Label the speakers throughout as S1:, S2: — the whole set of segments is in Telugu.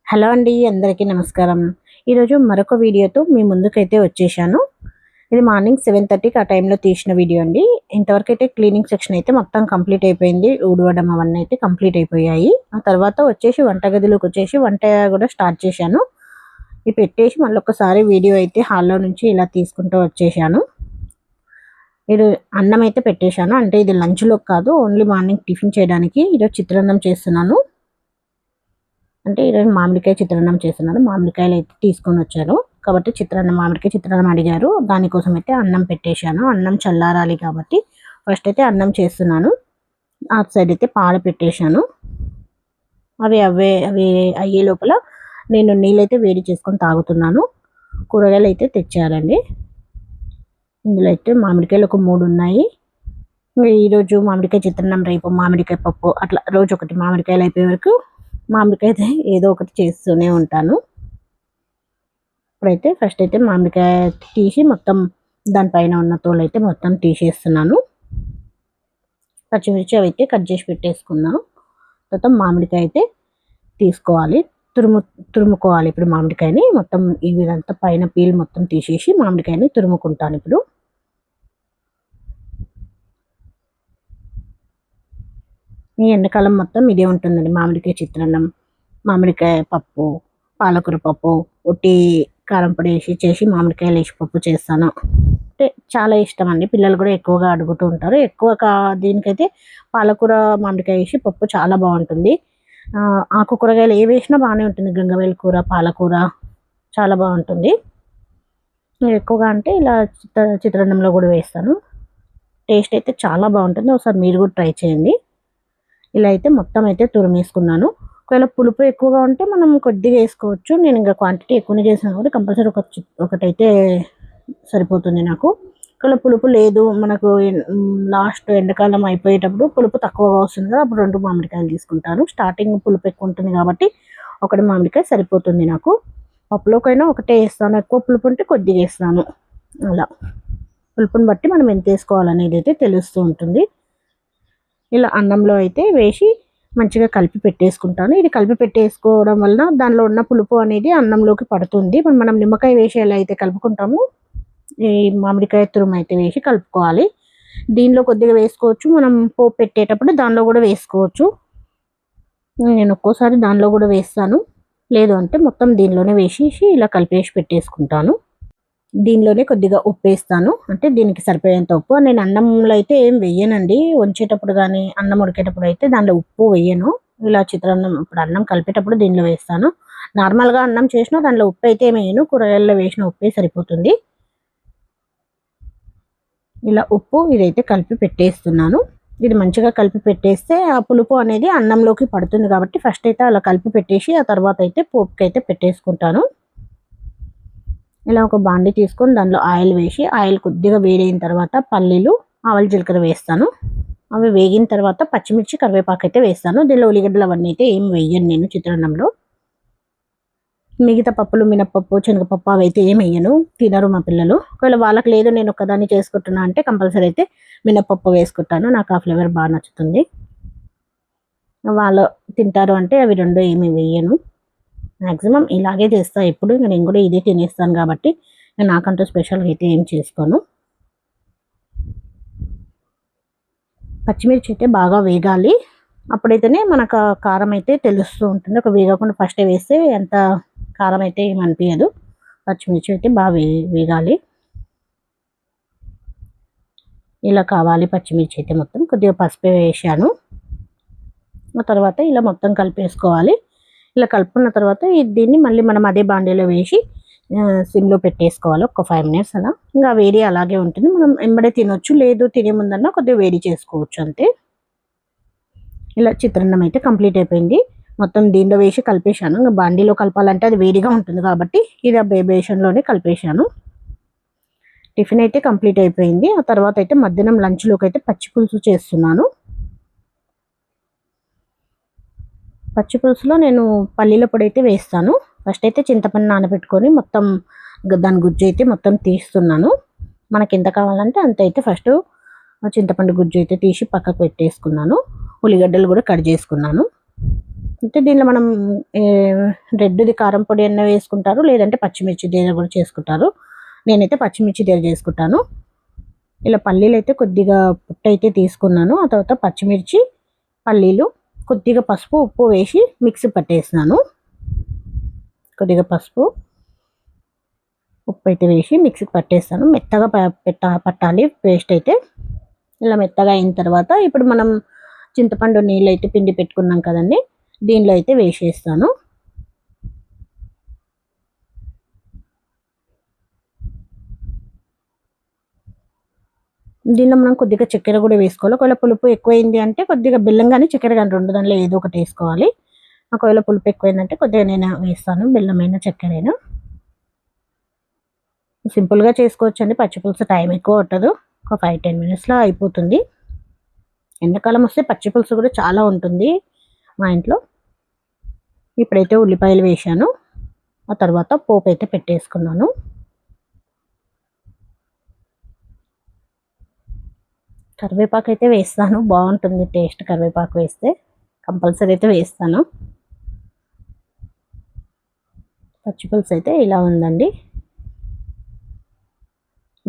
S1: హలో అండి, అందరికీ నమస్కారం. ఈరోజు మరొక వీడియోతో మీ ముందుకైతే వచ్చేసాను. ఇది మార్నింగ్ 7:30కి ఆ టైంలో తీసిన వీడియో అండి. ఇంతవరకైతే క్లీనింగ్ సెక్షన్ అయితే మొత్తం కంప్లీట్ అయిపోయింది. ఊడవడం అవన్నీ అయితే కంప్లీట్ అయిపోయాయి. ఆ తర్వాత వచ్చేసి వంటగదిలోకి వచ్చేసి వంట కూడా స్టార్ట్ చేశాను. ఇది పెట్టేసి మళ్ళొకసారి వీడియో అయితే హాల్‌లో నుంచి ఇలా తీసుకుంటూ వచ్చేసాను. ఇది అన్నం అయితే పెట్టేశాను. అంటే ఇది లంచ్‌లోకి కాదు, ఓన్లీ మార్నింగ్ టిఫిన్ చేయడానికి. ఈరోజు చిత్రాన్నం చేస్తున్నాను. అంటే ఈరోజు మామిడికాయ చిత్రాన్నం చేస్తున్నాను. మామిడికాయలు అయితే తీసుకొని వచ్చారు కాబట్టి మామిడికాయ చిత్రాన్నం అడిగారు. దానికోసం అయితే అన్నం పెట్టేశాను. అన్నం చల్లారాలి కాబట్టి ఫస్ట్ అయితే అన్నం చేస్తున్నాను. ఆ సైడ్ అయితే పాలు పెట్టేశాను. అవి అయ్యే లోపల నేను నీళ్ళైతే వేడి చేసుకొని తాగుతున్నాను. కూరగాయలు అయితే తెచ్చారండి. ఇందులో అయితే మామిడికాయలు ఒక 3 ఉన్నాయి. ఈరోజు మామిడికాయ చిత్రాన్నం, రేపు మామిడికాయ పప్పు, అట్లా రోజు ఒకటి మామిడికాయలు అయిపోయే వరకు మామిడికాయ అయితే ఏదో ఒకటి చేస్తూనే ఉంటాను. ఇప్పుడైతే ఫస్ట్ అయితే మామిడికాయ తీసి మొత్తం దానిపైన ఉన్న తోలు అయితే మొత్తం తీసేస్తున్నాను. పచ్చిమిర్చి అవి అయితే కట్ చేసి పెట్టేసుకున్నాను. తర్వాత మామిడికాయ అయితే తీసుకోవాలి, తురుముకోవాలి. ఇప్పుడు మామిడికాయని మొత్తం ఈ విధంగా పైన పీల్ మొత్తం తీసేసి మామిడికాయని తురుముకుంటాను. ఇప్పుడు ఈ ఎండాకాలం మొత్తం ఇదే ఉంటుందండి. మామిడికాయ చిత్రాన్నం, మామిడికాయ పప్పు, పాలకూర పప్పు, ఉట్టి కారం పొడి చేసి మామిడికాయలు వేసి పప్పు చేస్తాను. అంటే చాలా ఇష్టం అండి. పిల్లలు కూడా ఎక్కువగా అడుగుతూ ఉంటారు. దీనికైతే పాలకూర మామిడికాయ వేసి పప్పు చాలా బాగుంటుంది. ఆకు కూరగాయలు ఏ వేసినా బాగానే ఉంటుంది. గంగవేలు కూర, పాలకూర చాలా బాగుంటుంది. ఎక్కువగా అంటే ఇలా చిత్రాన్నంలో కూడా వేస్తాను. టేస్ట్ అయితే చాలా బాగుంటుంది. ఒకసారి మీరు కూడా ట్రై చేయండి. ఇలా అయితే మొత్తం అయితే తురిమేసుకున్నాను. ఒకవేళ పులుపు ఎక్కువగా ఉంటే మనం కొద్దిగా వేసుకోవచ్చు. నేను ఇంకా క్వాంటిటీ ఎక్కువనే చేసాను కాబట్టి కంపల్సరీ ఒకటైతే సరిపోతుంది నాకు. ఒకవేళ పులుపు లేదు మనకు, లాస్ట్ ఎండాకాలం అయిపోయేటప్పుడు పులుపు తక్కువగా వస్తుంది కదా, అప్పుడు 2 మామిడికాయలు తీసుకుంటాను. స్టార్టింగ్ పులుపు ఎక్కువ ఉంటుంది కాబట్టి 1 మామిడికాయ సరిపోతుంది నాకు. పప్పులోకైనా ఒకటే వేస్తాను. ఎక్కువ పులుపు ఉంటే కొద్దిగా వేస్తాను. అలా పులుపుని బట్టి మనం ఎంత వేసుకోవాలనేది అయితే తెలుస్తూ ఉంటుంది. ఇలా అన్నంలో అయితే వేసి మంచిగా కలిపి పెట్టేసుకుంటాను. ఇది కలిపి పెట్టేసుకోవడం వలన దానిలో ఉన్న పులుపు అనేది అన్నంలోకి పడుతుంది. మనం నిమ్మకాయ వేసి ఎలా అయితే కలుపుకుంటామో ఈ మామిడికాయ తురుము అయితే వేసి కలుపుకోవాలి. దీనిలో కొద్దిగా వేసుకోవచ్చు, మనం పోపు పెట్టేటప్పుడు దానిలో కూడా వేసుకోవచ్చు. నేను ఒక్కోసారి దానిలో కూడా వేస్తాను. లేదు అంటే మొత్తం దీనిలోనే వేసేసి ఇలా కలిపేసి పెట్టేసుకుంటాను. దీనిలోనే కొద్దిగా ఉప్పు వేస్తాను. అంటే దీనికి సరిపోయేంత ఉప్పు. నేను అన్నంలో అయితే ఏం వెయ్యనండి. వంచేటప్పుడు కానీ అన్నం ఉడికేటప్పుడు అయితే దానిలో ఉప్పు వెయ్యను. ఇలా చిత్రాన్నం ఇప్పుడు అన్నం కలిపేటప్పుడు దీనిలో వేస్తాను. నార్మల్గా అన్నం చేసినా దానిలో ఉప్పు అయితే ఏమి వేయను. కూరగాయల్లో వేసిన ఉప్పే సరిపోతుంది. ఇలా ఉప్పు ఇదైతే కలిపి పెట్టేస్తున్నాను. ఇది మంచిగా కలిపి పెట్టేస్తే ఆ పులుపు అనేది అన్నంలోకి పడుతుంది కాబట్టి ఫస్ట్ అయితే అలా కలిపి పెట్టేసి ఆ తర్వాత అయితే పోపుకి అయితే పెట్టేసుకుంటాను. ఇలా ఒక బాండి తీసుకొని దానిలో ఆయిల్ వేసి, ఆయిల్ కొద్దిగా వేడైన తర్వాత పల్లీలు, ఆవాలు, జీలకర్ర వేస్తాను. అవి వేగిన తర్వాత పచ్చిమిర్చి, కరివేపాకు అయితే వేస్తాను. దీనిలో ఉల్లిగడ్డలు అవన్నీ అయితే ఏం వేయను నేను చిత్రాన్నంలో. మిగతా పప్పులు, మినపప్పు, శనగపప్పు అవి అయితే ఏం వేయను. తినరు మా పిల్లలు. ఒకవేళ వాళ్ళకి లేదు నేను ఒక్కదాన్ని చేసుకుంటున్నా అంటే కంపల్సరీ అయితే మినపప్పు వేసుకుంటాను. నాకు ఆ ఫ్లేవర్ బాగా నచ్చుతుంది. వాళ్ళు తింటారు అంటే అవి 2 ఏమి వేయను. మ్యాక్సిమం ఇలాగే చేస్తా ఎప్పుడు. నేను కూడా ఇదే తినేస్తాను కాబట్టి నాకంటూ స్పెషల్గా అయితే ఏం చేసుకోను. పచ్చిమిర్చి అయితే బాగా వేగాలి. అప్పుడైతేనే మనకు కారం అయితే తెలుస్తూ ఉంటుంది. ఒక వేగకుండా ఫస్టే వేస్తే ఎంత కారం అయితే ఏమనిపించదు. పచ్చిమిర్చి అయితే బాగా వేగాలి. ఇలా కావాలి పచ్చిమిర్చి అయితే మొత్తం. కొద్దిగా పసుపు వేసాను. ఆ తర్వాత ఇలా మొత్తం కలిపేసుకోవాలి. ఇలా కలుపుకున్న తర్వాత దీన్ని మళ్ళీ మనం అదే బాండీలో వేసి సిమ్లో పెట్టేసుకోవాలి ఒక 5 మినిట్స్ అలా. ఇంకా వేడి అలాగే ఉంటుంది. మనం ఎంబడే తినొచ్చు, లేదు తినే ముందన్నా కొద్దిగా వేడి చేసుకోవచ్చు అంతే. ఇలా చిత్రాన్నం అయితే కంప్లీట్ అయిపోయింది. మొత్తం దీనిలో వేసి కలిపేశాను. ఇంకా బాండీలో కలపాలంటే అది వేడిగా ఉంటుంది కాబట్టి ఇది ఆ బేషన్లోనే కలిపేశాను. టిఫిన్ అయితే కంప్లీట్ అయిపోయింది. ఆ తర్వాత అయితే మధ్యాహ్నం లంచ్లోకి అయితే పచ్చి పులుసు చేస్తున్నాను. పచ్చి పులుసులో నేను పల్లీల పొడి అయితే వేస్తాను. ఫస్ట్ అయితే చింతపండు నానబెట్టుకొని మొత్తం దాని గుజ్జు అయితే మొత్తం తీస్తున్నాను. మనకి ఎంత కావాలంటే అంత అయితే ఫస్ట్ చింతపండు గుజ్జు అయితే తీసి పక్కకు పెట్టేసుకున్నాను. ఉల్లిగడ్డలు కూడా కట్ చేసుకున్నాను. అంటే దీనిలో మనం రెడ్ది కారం పొడి అన్న వేసుకుంటారు, లేదంటే పచ్చిమిర్చి దేర కూడా చేసుకుంటారు. నేనైతే పచ్చిమిర్చి దేర చేసుకుంటాను. ఇలా పల్లీలు అయితే కొద్దిగా పుట్టు అయితే తీసుకున్నాను. ఆ తర్వాత పచ్చిమిర్చి, పల్లీలు, కొద్దిగా పసుపు, ఉప్పు వేసి మిక్సీ పట్టేసినాను. కొద్దిగా పసుపు, ఉప్పు అయితే వేసి మిక్సీకి పట్టేస్తాను. మెత్తగా పట్టాలి పేస్ట్ అయితే. ఇలా మెత్తగా అయిన తర్వాత ఇప్పుడు మనం చింతపండు నీళ్ళు అయితే పిండి పెట్టుకున్నాం కదండి, దీనిలో అయితే వేసేస్తాను. దీనిలో మనం కొద్దిగా చక్కెర కూడా వేసుకోవాలి. ఒకవేళ పులుపు ఎక్కువైంది అంటే కొద్దిగా బెల్లం కానీ చక్కెర కానీ రెండు దానిలో ఏదో ఒకటి వేసుకోవాలి. ఒకవేళ పులుపు ఎక్కువైందంటే కొద్దిగా నేను వేస్తాను, బెల్లమైనా చక్కెరైనా. సింపుల్గా చేసుకోవచ్చండి. పచ్చిపులుసు టైం ఎక్కువ పట్టదు, ఒక 5-10 మినిట్స్లో అయిపోతుంది. ఎండాకాలం వస్తే పచ్చిపులుసు కూడా చాలా ఉంటుంది మా ఇంట్లో. ఇప్పుడైతే ఉల్లిపాయలు వేసాను, ఆ తర్వాత పోపు అయితే పెట్టేసుకున్నాను. కరివేపాకు అయితే వేస్తాను, బాగుంటుంది టేస్ట్. కరివేపాకు వేస్తే కంపల్సరీ అయితే వేస్తాను. పచ్చిపులుసు అయితే ఇలా ఉందండి.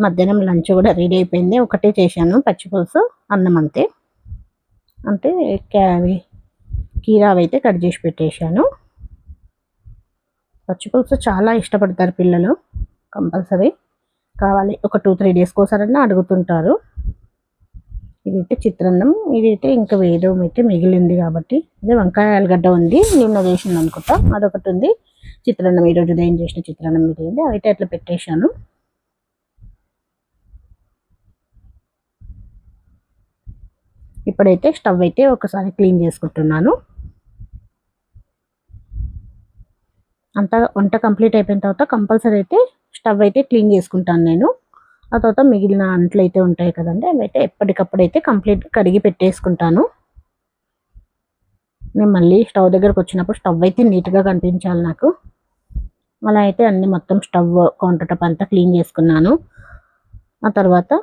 S1: మధ్యాహ్నం లంచ్ కూడా రెడీ అయిపోయింది. ఒకటే చేశాను పచ్చిపులుసు, అన్నం అంతే. అంటే కీరా అయితే కట్ చేసి పెట్టేశాను. పచ్చిపులుసు చాలా ఇష్టపడతారు పిల్లలు, కంపల్సరీ కావాలి. ఒక 2-3 డేస్కి ఒకసారన్నా అడుగుతుంటారు. ఇదైతే చిత్రాన్నం. ఇదైతే ఇంకా వేరే అయితే మిగిలింది కాబట్టి, అదే వంకాయ ఆలుగడ్డ ఉంది, నిన్న చేసింది అనుకుంటా, అదొకటి ఉంది. చిత్రాన్నం ఈరోజు ఉదయం చేసిన చిత్రాన్నం మిగిలింది, అయితే అట్లా పెట్టేశాను. ఇప్పుడైతే స్టవ్ అయితే ఒకసారి క్లీన్ చేసుకుంటున్నాను. అంతా వంట కంప్లీట్ అయిపోయిన తర్వాత కంపల్సరీ అయితే స్టవ్ అయితే క్లీన్ చేసుకుంటాను నేను. ఆ తర్వాత మిగిలిన అంట్లు అయితే ఉంటాయి కదండి, అవి అయితే ఎప్పటికప్పుడు అయితే కంప్లీట్ కడిగి పెట్టేసుకుంటాను. నేను మళ్ళీ స్టవ్ దగ్గరకు వచ్చినప్పుడు స్టవ్ అయితే నీట్గా కనిపించాలి నాకు. అలా అయితే అన్ని మొత్తం స్టవ్ కౌంటర్ టాప్ అంతా క్లీన్ చేసుకున్నాను. ఆ తర్వాత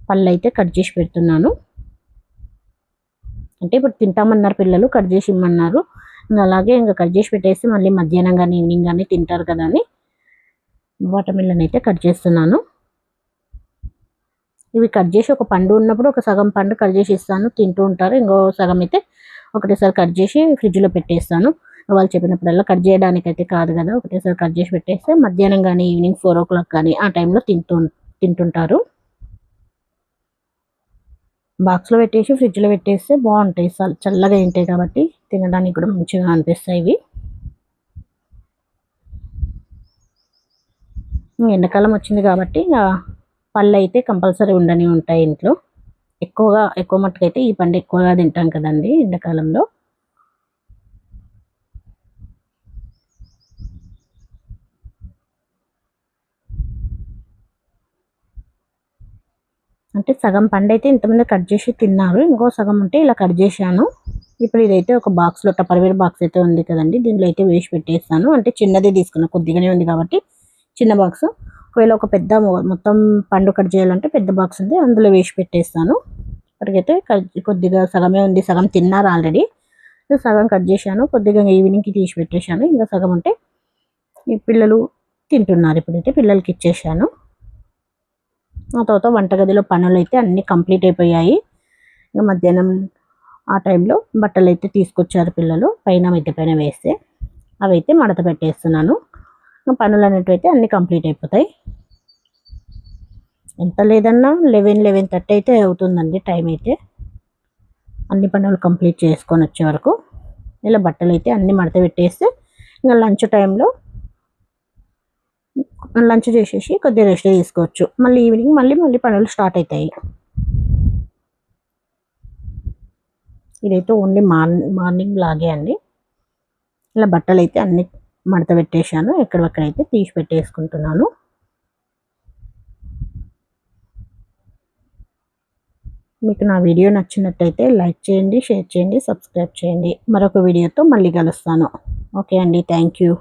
S1: పళ్ళు అయితే కట్ చేసి పెడుతున్నాను. అంటే ఇప్పుడు తింటామన్నారు పిల్లలు, కట్ చేసి ఇమ్మన్నారు. ఇంకా అలాగే ఇంకా కట్ చేసి పెట్టేసి మళ్ళీ మధ్యాహ్నం కానీ ఈవినింగ్ కానీ తింటారు కదా అని వాటర్ మిల్లన్ అయితే కట్ చేస్తున్నాను. ఇవి కట్ చేసి ఒక పండు ఉన్నప్పుడు ఒక సగం పండు కట్ చేసి ఇస్తాను, తింటూ ఉంటారు. ఇంకో సగం అయితే ఒకటేసారి కట్ చేసి ఫ్రిడ్జ్లో పెట్టేస్తాను. వాళ్ళు చెప్పినప్పుడల్లా కట్ చేయడానికి అయితే కాదు కదా, ఒకటేసారి కట్ చేసి పెట్టేస్తే మధ్యాహ్నం కానీ ఈవినింగ్ 4 o'clock కానీ ఆ టైంలో తింటుంటారు. బాక్స్లో పెట్టేసి ఫ్రిడ్జ్లో పెట్టేస్తే బాగుంటాయి, చల్లగా ఉంటాయి కాబట్టి తినడానికి కూడా మంచిగా అనిపిస్తాయి ఇవి. ఎండాకాలం వచ్చింది కాబట్టి పళ్ళు అయితే కంపల్సరీ ఉండని ఉంటాయి ఇంట్లో. ఎక్కువ మట్టుకు అయితే ఈ పండు ఎక్కువగా తింటాం కదండి ఎండాకాలంలో. అంటే సగం పండు అయితే ఇంతమంది కట్ చేసి తిన్నారు, ఇంకో సగం ఉంటే ఇలా కట్ చేశాను. ఇప్పుడు ఇదైతే ఒక బాక్స్లో టపర్వేర్ బాక్స్ అయితే ఉంది కదండి, దీంట్లో అయితే వేసి పెట్టేస్తాను. అంటే చిన్నదే తీసుకున్నా, కొద్దిగానే ఉంది కాబట్టి చిన్న బాక్స్. ఒకవేళ ఒక పెద్ద మొత్తం పండు కట్ చేయాలంటే పెద్ద బాక్స్ ఉంది, అందులో వేసి పెట్టేస్తాను. ఇప్పటికైతే కొద్దిగా సగమే ఉంది, సగం తిన్నారు ఆల్రెడీ. సగం కట్ చేశాను, కొద్దిగా ఈవినింగ్కి తీసి పెట్టేశాను. ఇంకా సగం ఉంటే ఈ పిల్లలు తింటున్నారు. ఇప్పుడైతే పిల్లలకి ఇచ్చేసాను. ఆ తర్వాత వంటగదిలో పనులు అయితే అన్నీ కంప్లీట్ అయిపోయాయి. ఇంకా మధ్యాహ్నం ఆ టైంలో బట్టలు అయితే తీసుకొచ్చారు పిల్లలు, మిద్దె పైన వేస్తే అవి అయితే మడత పెట్టేస్తున్నాను. పనులు అనేటివి అయితే అన్నీ కంప్లీట్ అయిపోతాయి. ఎంత లేదన్నా 11-11:30 అయితే అవుతుందండి టైం అయితే, అన్ని పనులు కంప్లీట్ చేసుకొని వచ్చే వరకు. ఇలా బట్టలు అయితే అన్నీ మడత పెట్టేస్తే ఇంకా లంచ్ టైంలో లంచ్ చేసేసి కొద్దిగా రెస్ట్ తీసుకోవచ్చు. మళ్ళీ ఈవినింగ్ మళ్ళీ పనులు స్టార్ట్ అవుతాయి. ఇదైతే ఓన్లీ మార్నింగ్ లాగే అండి. ఇలా బట్టలు అయితే అన్ని మడత పెట్టేశాను, ఎక్కడెక్కడైతే తీసి పెట్టేసుకుంటున్నాను. మీకు నా వీడియో నచ్చినట్టయితే లైక్ చేయండి, షేర్ చేయండి, సబ్స్క్రైబ్ చేయండి. మరొక వీడియోతో మళ్ళీ కలుస్తాను. ఓకే అండి, థ్యాంక్ యూ.